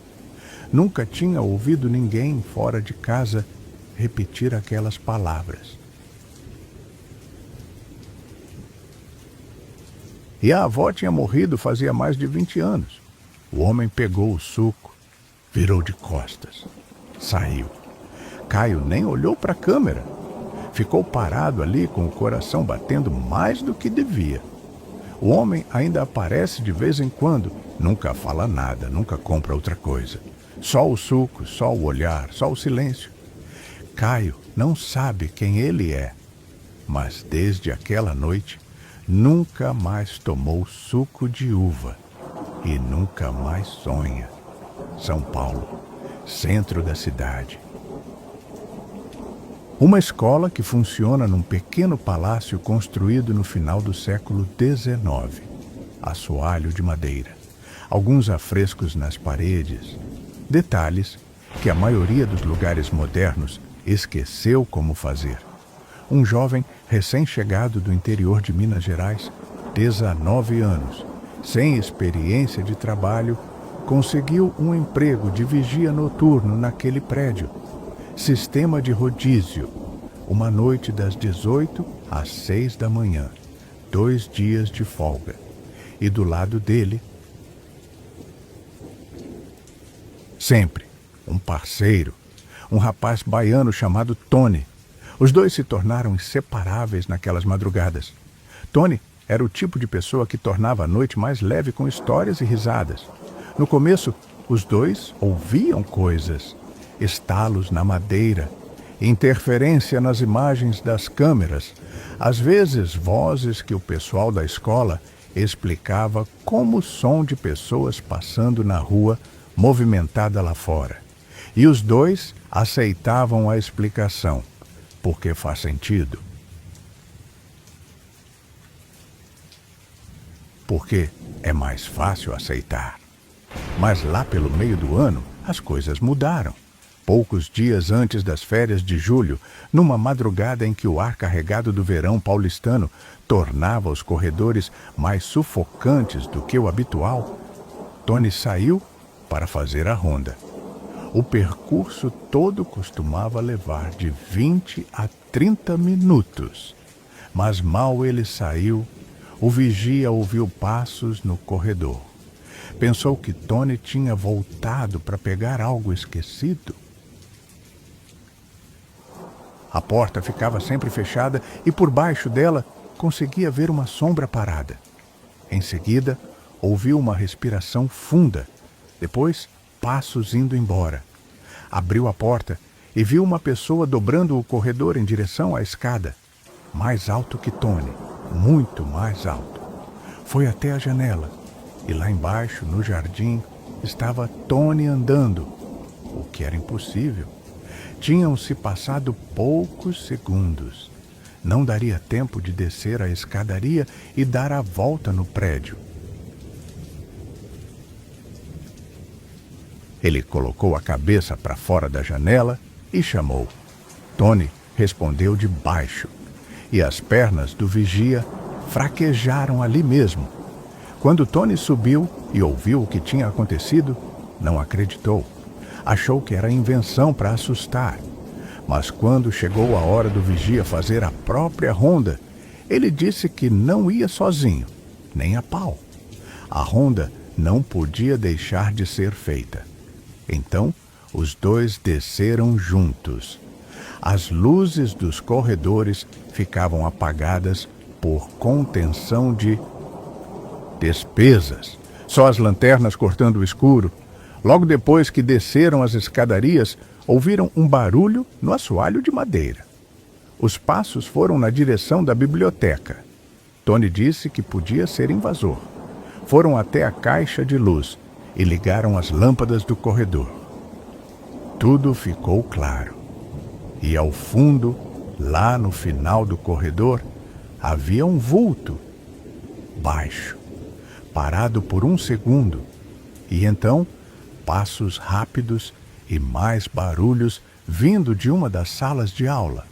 Nunca tinha ouvido ninguém fora de casa repetir aquelas palavras. E a avó tinha morrido fazia mais de 20 anos. O homem pegou o suco, virou de costas, saiu. Caio nem olhou para a câmera. Ficou parado ali com o coração batendo mais do que devia. O homem ainda aparece de vez em quando, nunca fala nada, nunca compra outra coisa. Só o suco, só o olhar, só o silêncio. Caio não sabe quem ele é, mas desde aquela noite nunca mais tomou suco de uva e nunca mais sonha. São Paulo, centro da cidade. Uma escola que funciona num pequeno palácio construído no final do século XIX. Assoalho de madeira, alguns afrescos nas paredes, detalhes que a maioria dos lugares modernos esqueceu como fazer. Um jovem recém-chegado do interior de Minas Gerais, 19 anos, sem experiência de trabalho, conseguiu um emprego de vigia noturno naquele prédio. Sistema de rodízio, uma noite das 18 às 6 da manhã, 2 dias de folga. E do lado dele, sempre, um parceiro, um rapaz baiano chamado Tony. Os dois se tornaram inseparáveis naquelas madrugadas. Tony era o tipo de pessoa que tornava a noite mais leve com histórias e risadas. No começo, os dois ouviam coisas, estalos na madeira, interferência nas imagens das câmeras, às vezes vozes que o pessoal da escola explicava como o som de pessoas passando na rua movimentada lá fora. E os dois aceitavam a explicação, porque faz sentido. Porque é mais fácil aceitar. Mas lá pelo meio do ano, as coisas mudaram. Poucos dias antes das férias de julho, numa madrugada em que o ar carregado do verão paulistano tornava os corredores mais sufocantes do que o habitual, Tony saiu para fazer a ronda. O percurso todo costumava levar de 20 a 30 minutos. Mas mal ele saiu, o vigia ouviu passos no corredor. Pensou que Tony tinha voltado para pegar algo esquecido. A porta ficava sempre fechada e por baixo dela conseguia ver uma sombra parada. Em seguida, ouviu uma respiração funda. Depois, passos indo embora. Abriu a porta e viu uma pessoa dobrando o corredor em direção à escada. Mais alto que Tony, muito mais alto. Foi até a janela e lá embaixo, no jardim, estava Tony andando, o que era impossível. Tinham-se passado poucos segundos. Não daria tempo de descer a escadaria e dar a volta no prédio. Ele colocou a cabeça para fora da janela e chamou. Tony respondeu de baixo, e as pernas do vigia fraquejaram ali mesmo. Quando Tony subiu e ouviu o que tinha acontecido, não acreditou. Achou que era invenção para assustar. Mas quando chegou a hora do vigia fazer a própria ronda, ele disse que não ia sozinho, nem a pau. A ronda não podia deixar de ser feita. Então, os dois desceram juntos. As luzes dos corredores ficavam apagadas por contenção de despesas. Só as lanternas cortando o escuro. Logo depois que desceram as escadarias, ouviram um barulho no assoalho de madeira. Os passos foram na direção da biblioteca. Tony disse que podia ser invasor. Foram até a caixa de luz e ligaram as lâmpadas do corredor. Tudo ficou claro. E ao fundo, lá no final do corredor, havia um vulto, baixo, parado por um segundo, e então passos rápidos e mais barulhos vindo de uma das salas de aula.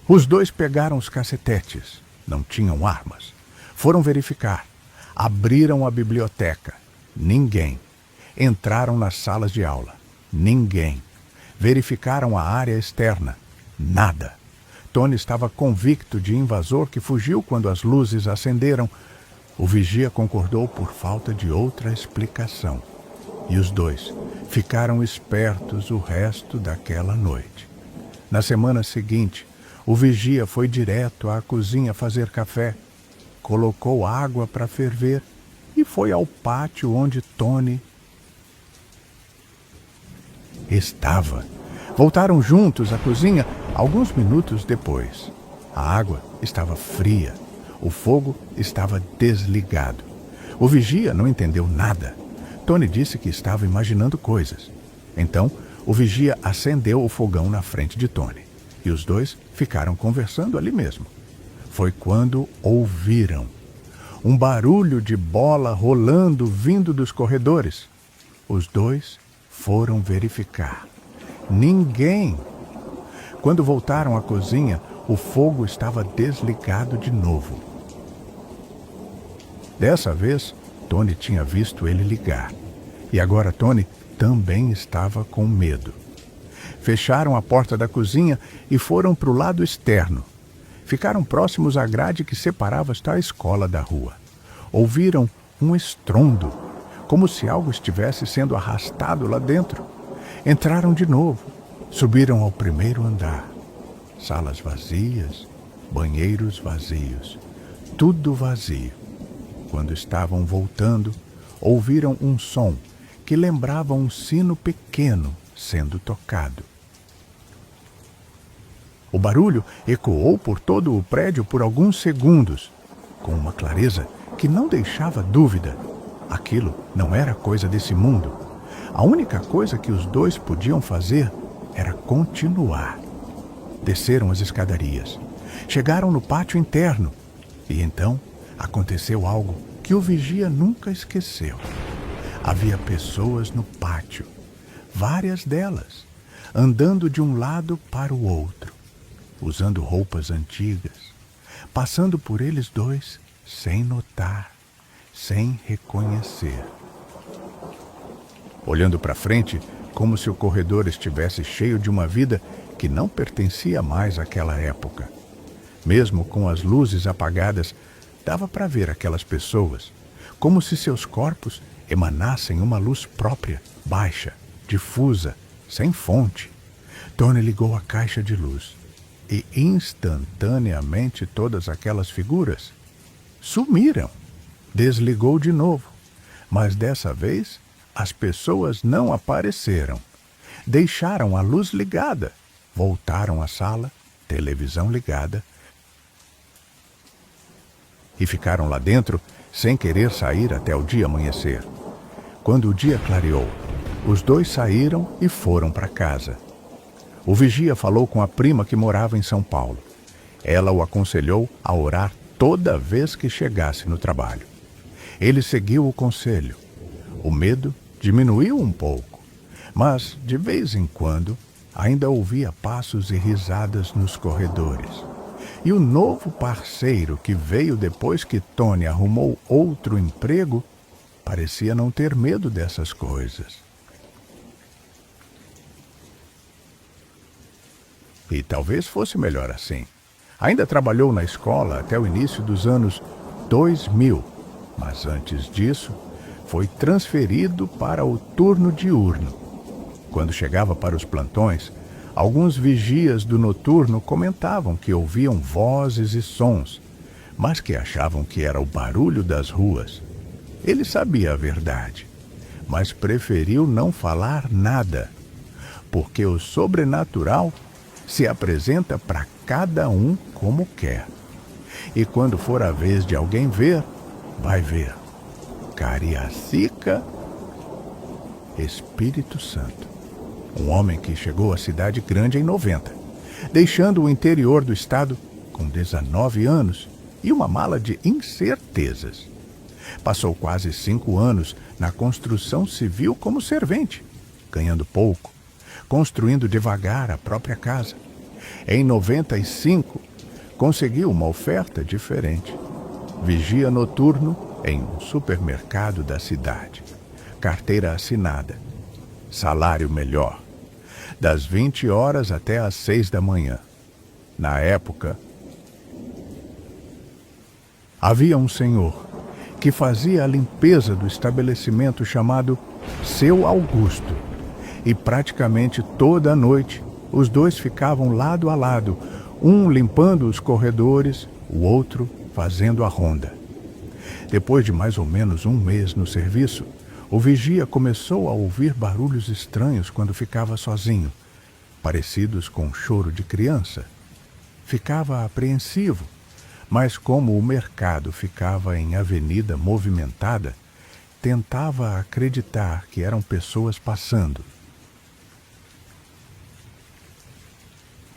Os dois pegaram os cacetetes, não tinham armas. Foram verificar, abriram a biblioteca, ninguém. Entraram nas salas de aula, ninguém. Verificaram a área externa, nada. Tony estava convicto de invasor que fugiu quando as luzes acenderam. O vigia concordou por falta de outra explicação. E os dois ficaram espertos o resto daquela noite. Na semana seguinte, o vigia foi direto à cozinha fazer café, colocou água para ferver e foi ao pátio onde Tony estava. Voltaram juntos à cozinha alguns minutos depois. A água estava fria, o fogo estava desligado. O vigia não entendeu nada. Tony disse que estava imaginando coisas. Então, o vigia acendeu o fogão na frente de Tony. E os dois ficaram conversando ali mesmo. Foi quando ouviram um barulho de bola rolando vindo dos corredores. Os dois foram verificar. Ninguém. Quando voltaram à cozinha, o fogo estava desligado de novo. Dessa vez, Tony tinha visto ele ligar. E agora Tony também estava com medo. Fecharam a porta da cozinha e foram para o lado externo. Ficaram próximos à grade que separava esta escola da rua. Ouviram um estrondo, como se algo estivesse sendo arrastado lá dentro. Entraram de novo, subiram ao primeiro andar. Salas vazias, banheiros vazios, tudo vazio. Quando estavam voltando, ouviram um som que lembrava um sino pequeno sendo tocado. O barulho ecoou por todo o prédio por alguns segundos. com uma clareza que não deixava dúvida. Aquilo não era coisa desse mundo. A única coisa que os dois podiam fazer era continuar. Desceram as escadarias. Chegaram no pátio interno. E então aconteceu algo que o vigia nunca esqueceu. Havia pessoas no pátio, várias delas, andando de um lado para o outro, usando roupas antigas, passando por eles dois sem notar, sem reconhecer. Olhando para frente, como se o corredor estivesse cheio de uma vida que não pertencia mais àquela época. Mesmo com as luzes apagadas, dava para ver aquelas pessoas, como se seus corpos emanassem uma luz própria, baixa, difusa, sem fonte. Tony ligou a caixa de luz e instantaneamente todas aquelas figuras sumiram. Desligou de novo, mas dessa vez as pessoas não apareceram. Deixaram a luz ligada, voltaram à sala, televisão ligada, e ficaram lá dentro sem querer sair até o dia amanhecer. Quando o dia clareou, os dois saíram e foram para casa. O vigia falou com a prima que morava em São Paulo. Ela o aconselhou a orar toda vez que chegasse no trabalho. Ele seguiu o conselho. O medo diminuiu um pouco, mas, de vez em quando, ainda ouvia passos e risadas nos corredores. E o novo parceiro que veio depois que Tony arrumou outro emprego parecia não ter medo dessas coisas. E talvez fosse melhor assim. Ainda trabalhou na escola até o início dos anos 2000, mas antes disso foi transferido para o turno diurno. Quando chegava para os plantões, alguns vigias do noturno comentavam que ouviam vozes e sons, mas que achavam que era o barulho das ruas. Ele sabia a verdade, mas preferiu não falar nada, porque o sobrenatural se apresenta para cada um como quer. E quando for a vez de alguém ver, vai ver Cariacica, Espírito Santo. Um homem que chegou à cidade grande em 90, deixando o interior do estado com 19 anos e uma mala de incertezas. Passou quase 5 anos na construção civil como servente, ganhando pouco, construindo devagar a própria casa. Em 95, conseguiu uma oferta diferente. Vigia noturno em um supermercado da cidade. Carteira assinada. Salário melhor. Das 20 horas até às 6 da manhã. Na época, havia um senhor que fazia a limpeza do estabelecimento chamado Seu Augusto. E praticamente toda a noite, os dois ficavam lado a lado, um limpando os corredores, o outro fazendo a ronda. Depois de mais ou menos um mês no serviço, o vigia começou a ouvir barulhos estranhos quando ficava sozinho, parecidos com choro de criança. Ficava apreensivo, mas como o mercado ficava em avenida movimentada, tentava acreditar que eram pessoas passando.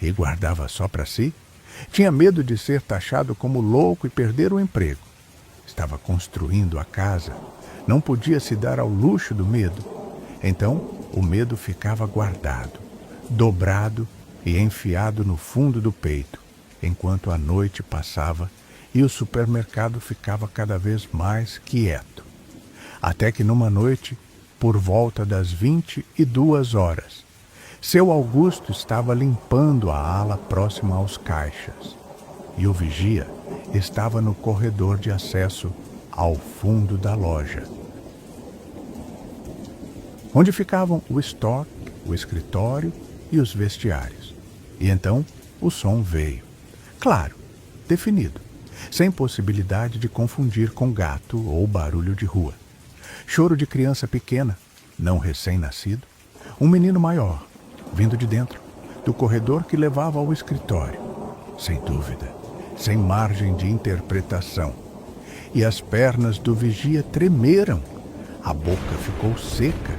E guardava só para si? Tinha medo de ser taxado como louco e perder o emprego. Estava construindo a casa. Não podia se dar ao luxo do medo. Então, o medo ficava guardado, dobrado e enfiado no fundo do peito, enquanto a noite passava e o supermercado ficava cada vez mais quieto. Até que numa noite, por volta das 22 horas, Seu Augusto estava limpando a ala próxima aos caixas e o vigia estava no corredor de acesso ao fundo da loja, onde ficavam o estoque, o escritório e os vestiários. E então o som veio. Claro, definido, sem possibilidade de confundir com gato ou barulho de rua. Choro de criança pequena, não recém-nascido, um menino maior, vindo de dentro, do corredor que levava ao escritório. Sem dúvida, sem margem de interpretação, e as pernas do vigia tremeram. A boca ficou seca.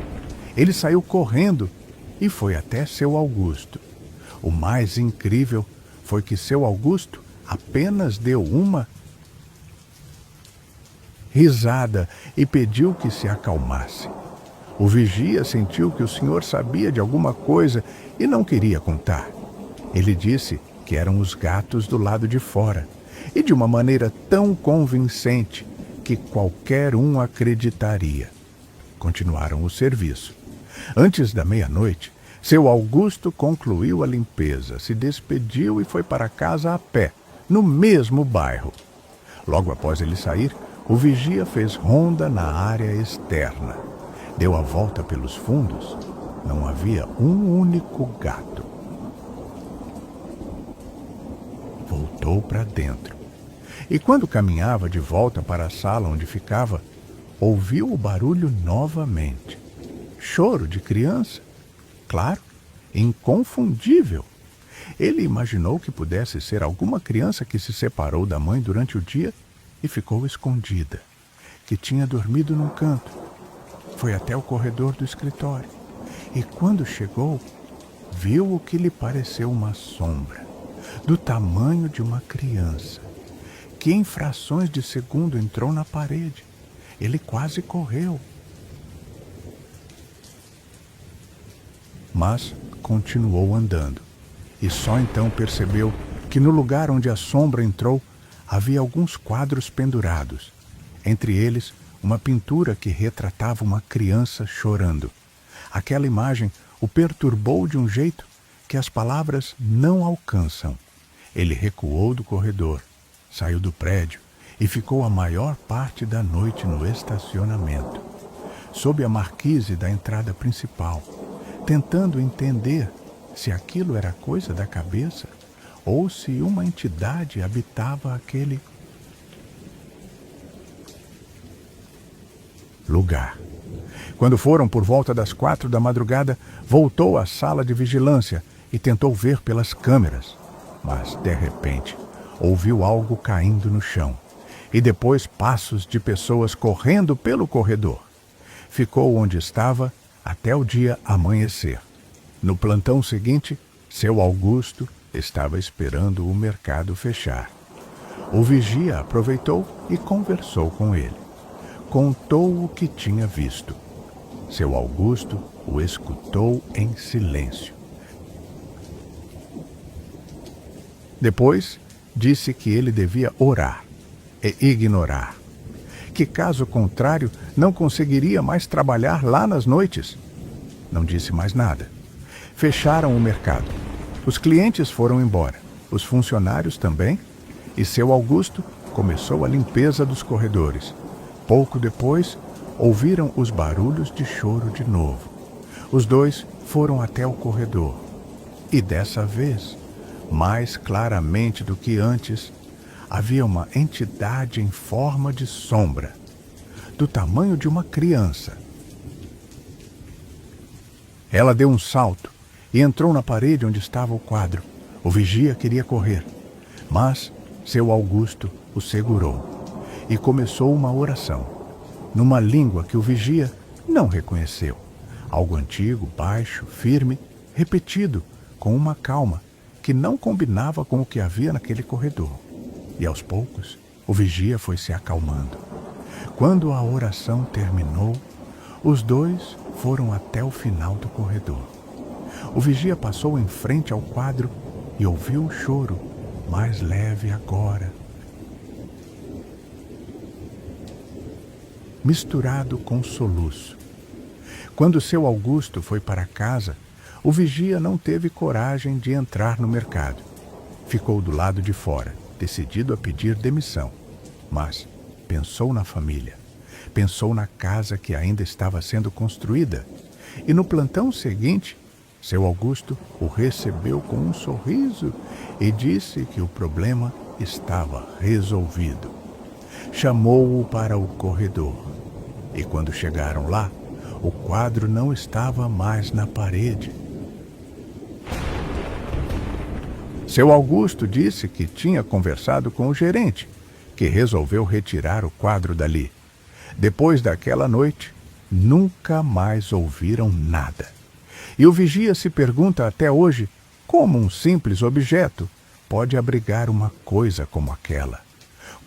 Ele saiu correndo e foi até seu Augusto. O mais incrível foi que seu Augusto apenas deu uma risada e pediu que se acalmasse. O vigia sentiu que o senhor sabia de alguma coisa e não queria contar. Ele disse que eram os gatos do lado de fora, e de uma maneira tão convincente que qualquer um acreditaria. Continuaram o serviço. Antes da meia-noite, seu Augusto concluiu a limpeza, se despediu e foi para casa a pé, no mesmo bairro. Logo após ele sair, o vigia fez ronda na área externa. Deu a volta pelos fundos. Não havia um único gato. Voltou para dentro. E quando caminhava de volta para a sala onde ficava, ouviu o barulho novamente. Choro de criança. Claro, inconfundível. Ele imaginou que pudesse ser alguma criança que se separou da mãe durante o dia e ficou escondida, que tinha dormido num canto. Foi até o corredor do escritório e, quando chegou, viu o que lhe pareceu uma sombra, do tamanho de uma criança, que em frações de segundo entrou na parede. Ele quase correu. Mas continuou andando, e só então percebeu que no lugar onde a sombra entrou havia alguns quadros pendurados, entre eles uma pintura que retratava uma criança chorando. Aquela imagem o perturbou de um jeito que as palavras não alcançam. Ele recuou do corredor, saiu do prédio e ficou a maior parte da noite no estacionamento, sob a marquise da entrada principal, tentando entender se aquilo era coisa da cabeça ou se uma entidade habitava aquele lugar. Quando foram por volta das 4 da madrugada, voltou à sala de vigilância e tentou ver pelas câmeras. Mas, de repente, ouviu algo caindo no chão e depois passos de pessoas correndo pelo corredor. Ficou onde estava até o dia amanhecer. No plantão seguinte, seu Augusto estava esperando o mercado fechar. O vigia aproveitou e conversou com ele. Contou o que tinha visto. Seu Augusto o escutou em silêncio. Depois, disse que ele devia orar e ignorar, que caso contrário não conseguiria mais trabalhar lá nas noites. Não disse mais nada. Fecharam o mercado. Os clientes foram embora, os funcionários também, e seu Augusto começou a limpeza dos corredores. Pouco depois, ouviram os barulhos de choro de novo. Os dois foram até o corredor. E dessa vez, mais claramente do que antes, havia uma entidade em forma de sombra, do tamanho de uma criança. Ela deu um salto e entrou na parede onde estava o quadro. O vigia queria correr, mas seu Augusto o segurou e começou uma oração, numa língua que o vigia não reconheceu. Algo antigo, baixo, firme, repetido, com uma calma que não combinava com o que havia naquele corredor. E aos poucos, o vigia foi se acalmando. Quando a oração terminou, os dois foram até o final do corredor. O vigia passou em frente ao quadro e ouviu o choro, mais leve agora, misturado com soluço. Quando seu Augusto foi para casa, o vigia não teve coragem de entrar no mercado. Ficou do lado de fora, decidido a pedir demissão. Mas pensou na família, pensou na casa que ainda estava sendo construída. E no plantão seguinte, seu Augusto o recebeu com um sorriso e disse que o problema estava resolvido. Chamou-o para o corredor. E quando chegaram lá, o quadro não estava mais na parede. Seu Augusto disse que tinha conversado com o gerente, que resolveu retirar o quadro dali. Depois daquela noite, nunca mais ouviram nada. E o vigia se pergunta até hoje como um simples objeto pode abrigar uma coisa como aquela.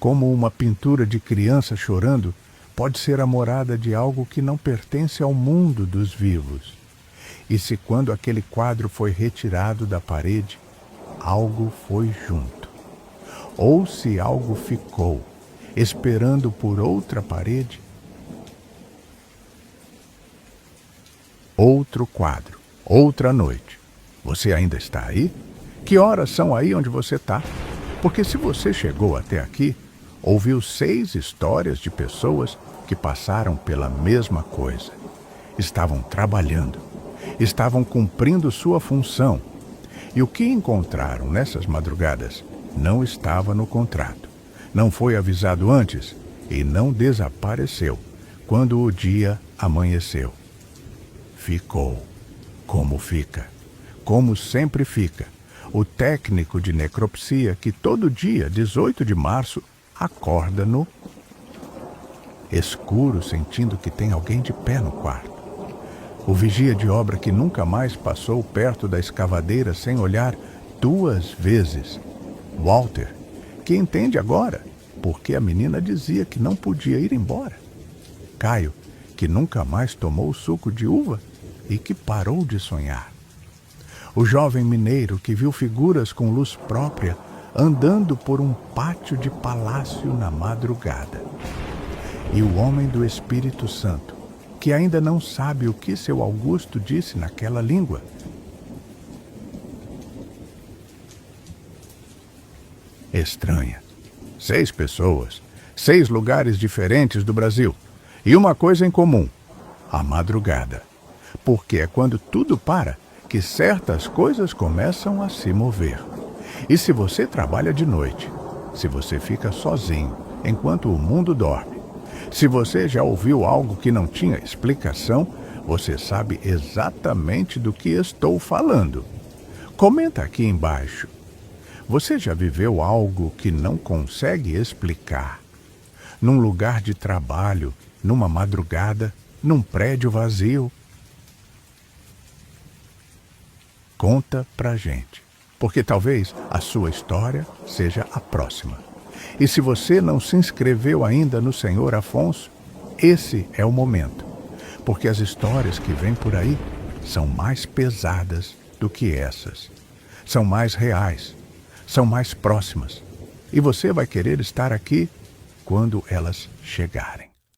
Como uma pintura de criança chorando pode ser a morada de algo que não pertence ao mundo dos vivos. E se quando aquele quadro foi retirado da parede, algo foi junto. Ou se algo ficou, esperando por outra parede, outro quadro, outra noite. Você ainda está aí? Que horas são aí onde você está? Porque se você chegou até aqui, ouviu 6 histórias de pessoas que passaram pela mesma coisa. Estavam trabalhando, estavam cumprindo sua função. E o que encontraram nessas madrugadas não estava no contrato, não foi avisado antes e não desapareceu quando o dia amanheceu. Ficou, como fica, como sempre fica, o técnico de necropsia que todo dia, 18 de março, acorda no escuro, sentindo que tem alguém de pé no quarto. O vigia de obra que nunca mais passou perto da escavadeira sem olhar 2 vezes. Walter, que entende agora porque a menina dizia que não podia ir embora. Caio, que nunca mais tomou suco de uva e que parou de sonhar. O jovem mineiro que viu figuras com luz própria andando por um pátio de palácio na madrugada. E o homem do Espírito Santo, que ainda não sabe o que seu Augusto disse naquela língua. Estranha. 6 pessoas, 6 lugares diferentes do Brasil. E uma coisa em comum: a madrugada. Porque é quando tudo para que certas coisas começam a se mover. E se você trabalha de noite, se você fica sozinho enquanto o mundo dorme, se você já ouviu algo que não tinha explicação, você sabe exatamente do que estou falando. Comenta aqui embaixo. Você já viveu algo que não consegue explicar? Num lugar de trabalho, numa madrugada, num prédio vazio? Conta pra gente, porque talvez a sua história seja a próxima. E se você não se inscreveu ainda no Senhor Afonso, esse é o momento, porque as histórias que vêm por aí são mais pesadas do que essas. São mais reais, são mais próximas. E você vai querer estar aqui quando elas chegarem.